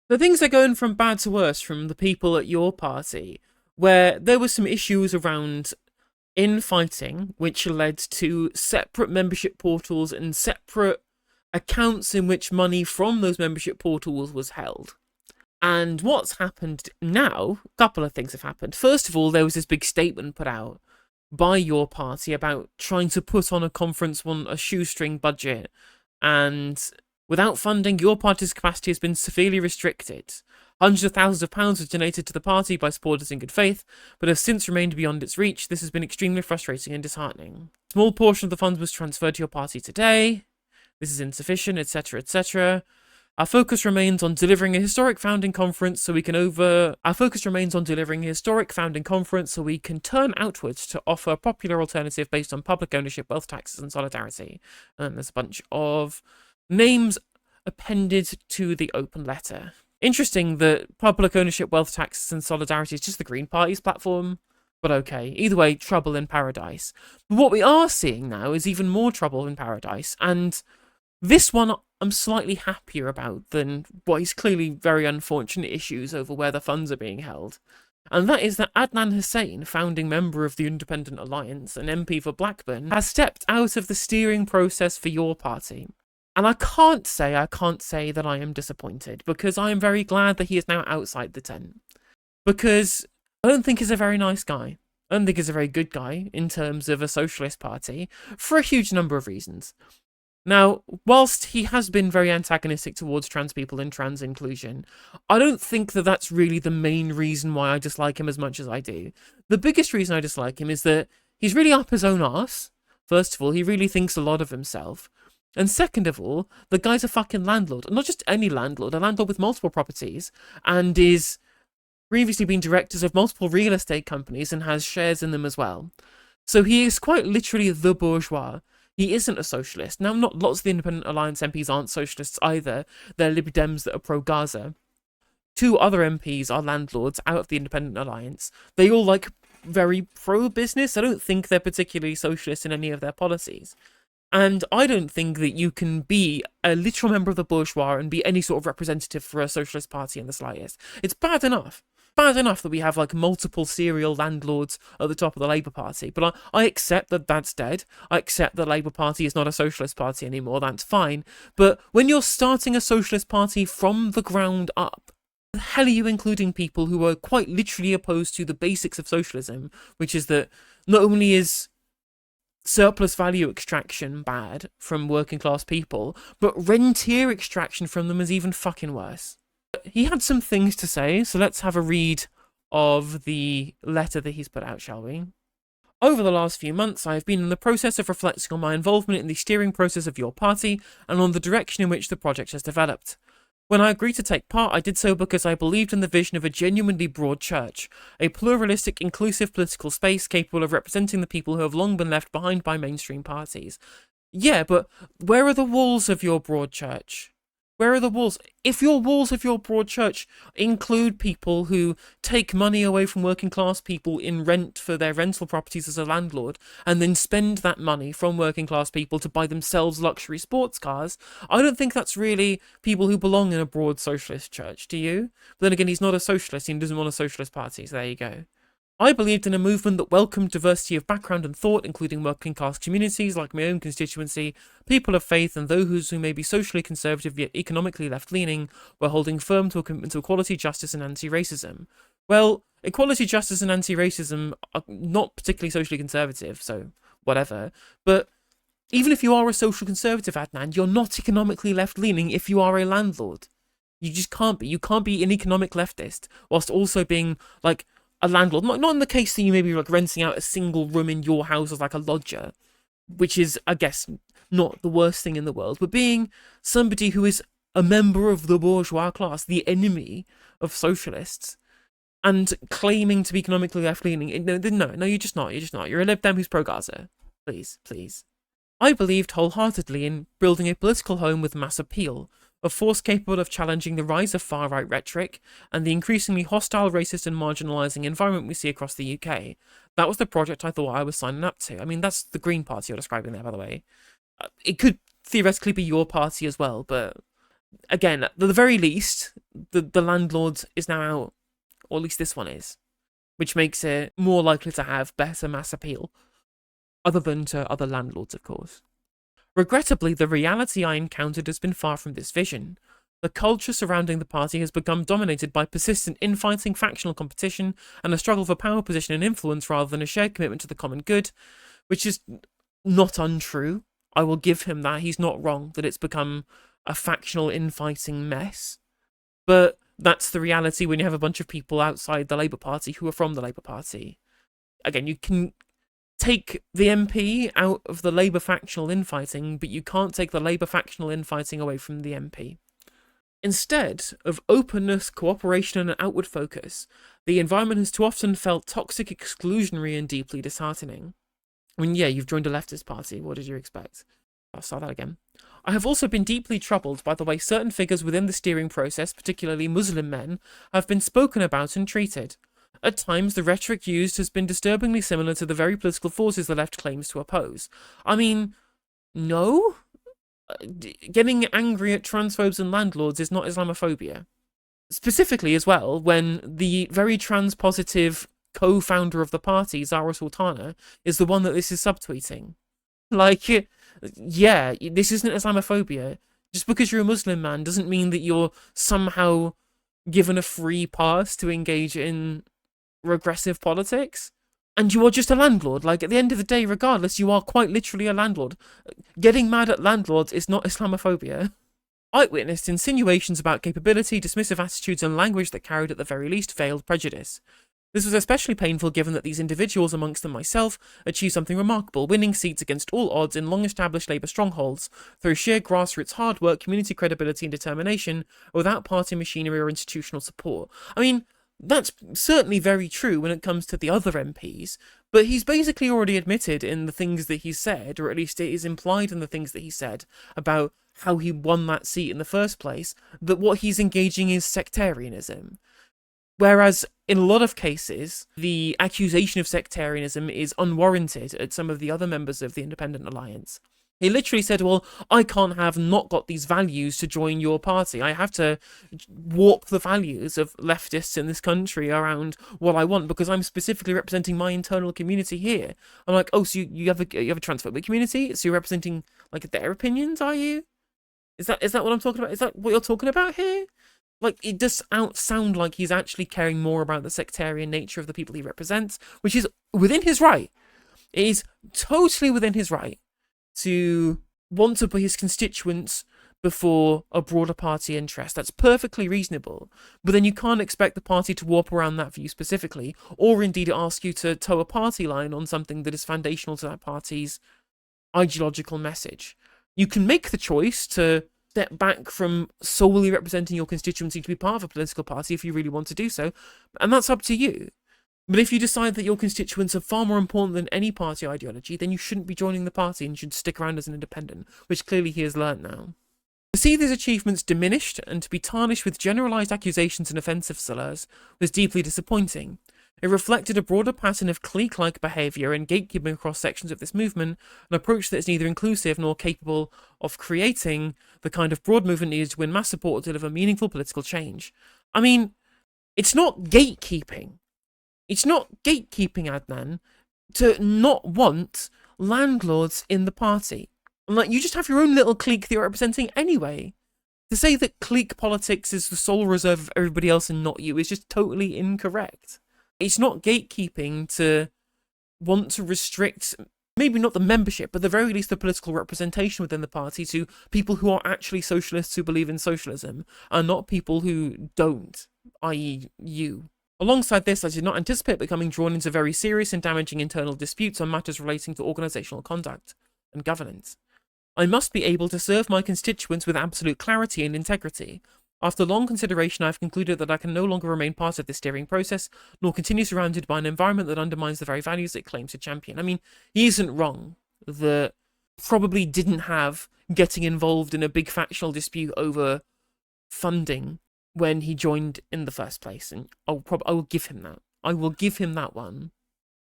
The things are going from bad to worse from the people at your party, where there were some issues around infighting, which led to separate membership portals and separate accounts in which money from those membership portals was held. And what's happened now, a couple of things have happened. First of all, there was this big statement put out by your party about trying to put on a conference on a shoestring budget, and without funding, your party's capacity has been severely restricted. Hundreds of thousands of pounds were donated to the party by supporters in good faith, but have since remained beyond its reach. This has been extremely frustrating and disheartening. A small portion of the funds was transferred to your party today. This is insufficient, etc., etc. Our focus remains on delivering a historic founding conference so we can turn outwards to offer a popular alternative based on public ownership, wealth taxes, and solidarity. And there's a bunch of names appended to the open letter. Interesting that public ownership, wealth taxes, and solidarity is just the Green Party's platform. But okay, either way, trouble in paradise. But what we are seeing now is even more trouble in paradise, and this one I'm slightly happier about than what is clearly very unfortunate issues over where the funds are being held. And that is that Adnan Hussein, founding member of the Independent Alliance and MP for Blackburn, has stepped out of the steering process for your party. And I can't say that I am disappointed, because I am very glad that he is now outside the tent. Because I don't think he's a very nice guy. I don't think he's a very good guy in terms of a socialist party, for a huge number of reasons. Now, whilst he has been very antagonistic towards trans people and trans inclusion, I don't think that that's really the main reason why I dislike him as much as I do. The biggest reason I dislike him is that he's really up his own arse. First of all, he really thinks a lot of himself. And second of all, the guy's a fucking landlord. Not just any landlord, a landlord with multiple properties, and is previously been directors of multiple real estate companies and has shares in them as well. So he is quite literally the bourgeois. He isn't a socialist. Now, not lots of the Independent Alliance MPs aren't socialists either. They're Lib Dems that are pro-Gaza. Two other MPs are landlords out of the Independent Alliance. They all like very pro-business. I don't think they're particularly socialist in any of their policies. And I don't think that you can be a literal member of the bourgeois and be any sort of representative for a socialist party in the slightest. It's bad enough. Bad enough that we have like multiple serial landlords at the top of the Labour Party, but I accept that that's dead. I accept the Labour Party is not a socialist party anymore, that's fine. But when you're starting a socialist party from the ground up, the hell are you including people who are quite literally opposed to the basics of socialism, which is that not only is surplus value extraction bad from working class people, but rentier extraction from them is even fucking worse. He had some things to say, so let's have a read of the letter that he's put out, shall we? Over the last few months, I have been in the process of reflecting on my involvement in the steering process of your party and on the direction in which the project has developed. When I agreed to take part, I did so because I believed in the vision of a genuinely broad church, a pluralistic, inclusive political space capable of representing the people who have long been left behind by mainstream parties. Yeah, but where are the walls of your broad church? Where are the walls? If your walls of your broad church include people who take money away from working class people in rent for their rental properties as a landlord, and then spend that money from working class people to buy themselves luxury sports cars, I don't think that's really people who belong in a broad socialist church, do you? But then again, he's not a socialist, he doesn't want a socialist party, so there you go. I believed in a movement that welcomed diversity of background and thought, including working class communities like my own constituency, people of faith, and those who may be socially conservative yet economically left-leaning, while holding firm to a commitment to equality, justice, and anti-racism. Well, equality, justice, and anti-racism are not particularly socially conservative, so whatever. But even if you are a social conservative, Adnan, you're not economically left-leaning if you are a landlord. You just can't be. You can't be an economic leftist whilst also being, like, a landlord. Not in the case that you may be like renting out a single room in your house as like a lodger, which is, I guess, not the worst thing in the world, but being somebody who is a member of the bourgeois class, the enemy of socialists, and claiming to be economically left-leaning. No, you're just not. You're just not. You're a Lib Dem who's pro-Gaza. Please, please. I believed wholeheartedly in building a political home with mass appeal, a force capable of challenging the rise of far-right rhetoric and the increasingly hostile, racist and marginalising environment we see across the UK. That was the project I thought I was signing up to. I mean, that's the Green Party you're describing there, by the way. It could theoretically be your party as well, but again, at the very least, the landlord is now out, or at least this one is, which makes it more likely to have better mass appeal, other than to other landlords, of course. Regrettably, the reality I encountered has been far from this vision. The culture surrounding the party has become dominated by persistent infighting, factional competition, and a struggle for power, position, and influence rather than a shared commitment to the common good, which is not untrue. I will give him that. He's not wrong that it's become a factional infighting mess. But that's the reality when you have a bunch of people outside the Labour Party who are from the Labour Party. Again, you can take the MP out of the Labour factional infighting, but you can't take the Labour factional infighting away from the MP. Instead of openness, cooperation, and an outward focus, the environment has too often felt toxic, exclusionary, and deeply disheartening. I mean, yeah, you've joined a leftist party. What did you expect? I'll start that again. I have also been deeply troubled by the way certain figures within the steering process, particularly Muslim men, have been spoken about and treated. At times, the rhetoric used has been disturbingly similar to the very political forces the left claims to oppose. I mean, no? Getting angry at transphobes and landlords is not Islamophobia. Specifically as well, when the very trans-positive co-founder of the party, Zara Sultana, is the one that this is subtweeting. Like, yeah, this isn't Islamophobia. Just because you're a Muslim man doesn't mean that you're somehow given a free pass to engage in regressive politics. And you are just a landlord. Like, at the end of the day, regardless, you are quite literally a landlord. Getting mad at landlords is not Islamophobia. I witnessed insinuations about capability, dismissive attitudes, and language that carried at the very least veiled prejudice. This was especially painful given that these individuals, amongst them myself, achieved something remarkable, winning seats against all odds in long-established Labour strongholds, through sheer grassroots hard work, community credibility and determination, without party machinery or institutional support. I mean, that's certainly very true when it comes to the other MPs, but he's basically already admitted in the things that he said, or at least it is implied in the things that he said, about how he won that seat in the first place, that what he's engaging is sectarianism. Whereas, in a lot of cases, the accusation of sectarianism is unwarranted at some of the other members of the Independent Alliance. He literally said, well, I can't have not got these values to join your party. I have to warp the values of leftists in this country around what I want because I'm specifically representing my internal community here. I'm like, oh, so you have a transphobic community? So you're representing, like, their opinions, are you? Is that what I'm talking about? Is that what you're talking about here? Like, it does sound like he's actually caring more about the sectarian nature of the people he represents, which is within his right. It is totally within his right to want to put his constituents before a broader party interest. That's perfectly reasonable. But then you can't expect the party to warp around that view specifically, or indeed ask you to toe a party line on something that is foundational to that party's ideological message. You can make the choice to step back from solely representing your constituency to be part of a political party if you really want to do so, and that's up to you. But if you decide that your constituents are far more important than any party ideology, then you shouldn't be joining the party and should stick around as an independent, which clearly he has learnt now. To see these achievements diminished and to be tarnished with generalised accusations and offensive slurs was deeply disappointing. It reflected a broader pattern of clique-like behaviour and gatekeeping across sections of this movement, an approach that is neither inclusive nor capable of creating the kind of broad movement needed to win mass support or deliver meaningful political change. I mean, it's not gatekeeping. It's not gatekeeping, Adnan, to not want landlords in the party. Like, you just have your own little clique that you're representing anyway. To say that clique politics is the sole reserve of everybody else and not you is just totally incorrect. It's not gatekeeping to want to restrict, maybe not the membership, but at the very least the political representation within the party to people who are actually socialists who believe in socialism, and not people who don't, i.e. you. Alongside this, I did not anticipate becoming drawn into very serious and damaging internal disputes on matters relating to organisational conduct and governance. I must be able to serve my constituents with absolute clarity and integrity. After long consideration, I have concluded that I can no longer remain part of this steering process, nor continue surrounded by an environment that undermines the very values it claims to champion. I mean, he isn't wrong that probably didn't have getting involved in a big factional dispute over funding when he joined in the first place, and I will give him that. I will give him that one.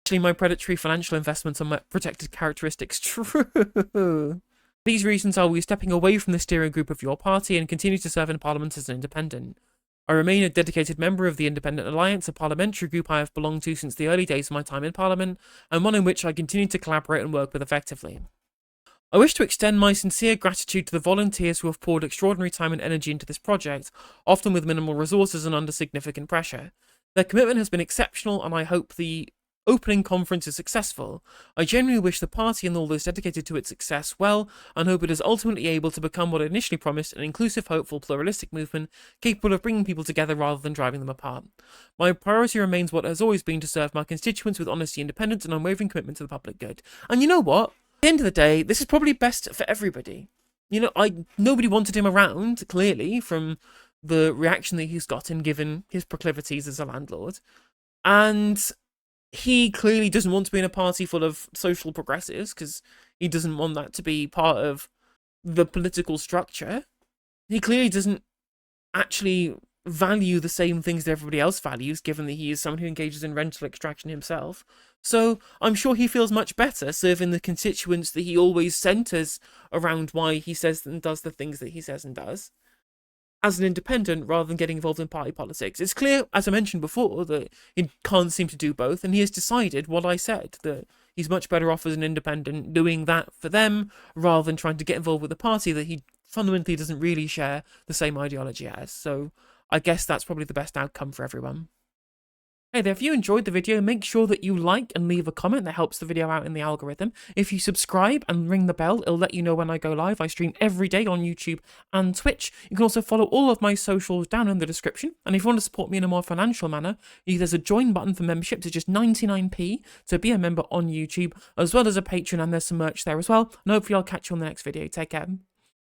Actually, my predatory financial investments are my protected characteristics. True. These reasons I will be stepping away from the steering group of your party and continue to serve in Parliament as an independent. I remain a dedicated member of the Independent Alliance, a parliamentary group I have belonged to since the early days of my time in Parliament, and one in which I continue to collaborate and work with effectively. I wish to extend my sincere gratitude to the volunteers who have poured extraordinary time and energy into this project, often with minimal resources and under significant pressure. Their commitment has been exceptional, and I hope the opening conference is successful. I genuinely wish the party and all those dedicated to its success well, and hope it is ultimately able to become what it initially promised, an inclusive, hopeful, pluralistic movement capable of bringing people together rather than driving them apart. My priority remains what has always been to serve my constituents with honesty, independence, and unwavering commitment to the public good. And you know what? At the end of the day, this is probably best for everybody. Nobody wanted him around, clearly, from the reaction that he's gotten given his proclivities as a landlord. And he clearly doesn't want to be in a party full of social progressives because he doesn't want that to be part of the political structure. He clearly doesn't actually value the same things that everybody else values, given that he is someone who engages in rental extraction himself. So I'm sure he feels much better serving the constituents that he always centres around why he says and does the things that he says and does, as an independent rather than getting involved in party politics. It's clear, as I mentioned before, that he can't seem to do both, and he has decided what I said, that he's much better off as an independent doing that for them rather than trying to get involved with a party that he fundamentally doesn't really share the same ideology as. So I guess that's probably the best outcome for everyone. Hey there, if you enjoyed the video, make sure that you like and leave a comment. That helps the video out in the algorithm. If you subscribe and ring the bell, it'll let you know when I go live. I stream every day on YouTube and Twitch. You can also follow all of my socials down in the description. And if you want to support me in a more financial manner, there's a join button for membership to just 99p to be a member on YouTube, as well as a Patreon, and there's some merch there as well. And hopefully I'll catch you on the next video. Take care.